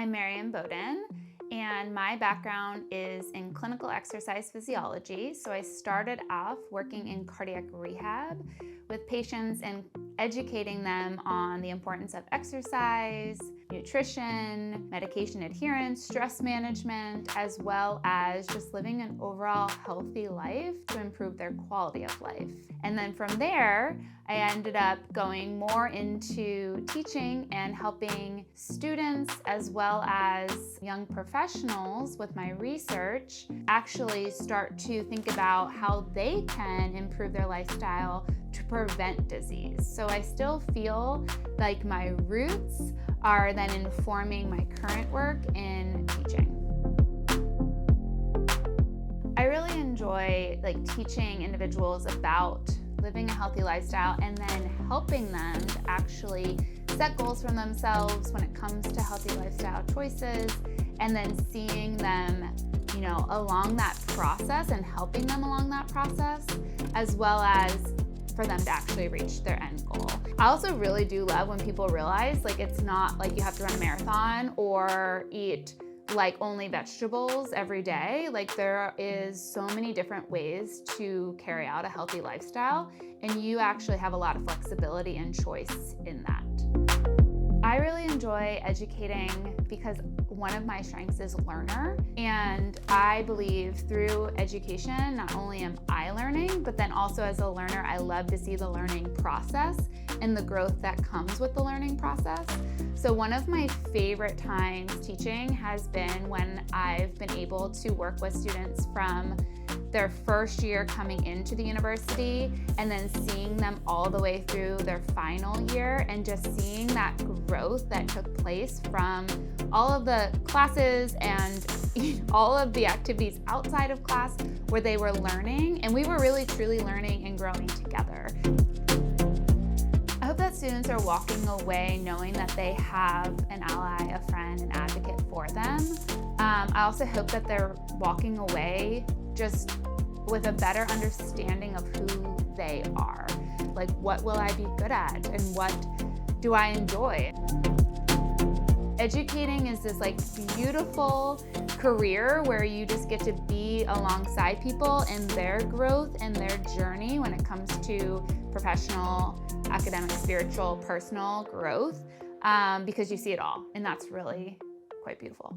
I'm Imboden, and my background is in clinical exercise physiology. So I started off working in cardiac rehab with patients and educating them on the importance of exercise, nutrition, medication adherence, stress management, as well as just living an overall healthy life to improve their quality of life. And then from there, I ended up going more into teaching and helping students as well as young professionals with my research actually start to think about how they can improve their lifestyle to prevent disease. So I still feel like my roots are then informing my current work in teaching. I really enjoy teaching individuals about living a healthy lifestyle and then helping them to actually set goals for themselves when it comes to healthy lifestyle choices, and then seeing them, along that process and helping them along that process, as well as for them to actually reach their end goal. I also really do love when people realize it's not like you have to run a marathon or eat only vegetables every day. There is so many different ways to carry out a healthy lifestyle, and you actually have a lot of flexibility and choice in that. I really enjoy educating because one of my strengths is learner, and I believe through education, not only am I learning, but then also as a learner, I love to see the learning process and the growth that comes with the learning process. So one of my favorite times teaching has been when I've been able to work with students from their first year coming into the university and then seeing them all the way through their final year, and just seeing that growth that took place from all of the classes and all of the activities outside of class where they were learning, and we were really truly learning and growing together. I hope that students are walking away knowing that they have an ally, a friend, an advocate for them. I also hope that they're walking away just with a better understanding of who they are. What will I be good at and what do I enjoy? Educating is this beautiful career where you just get to be alongside people in their growth and their journey when it comes to professional, academic, spiritual, personal growth, because you see it all, and that's really quite beautiful.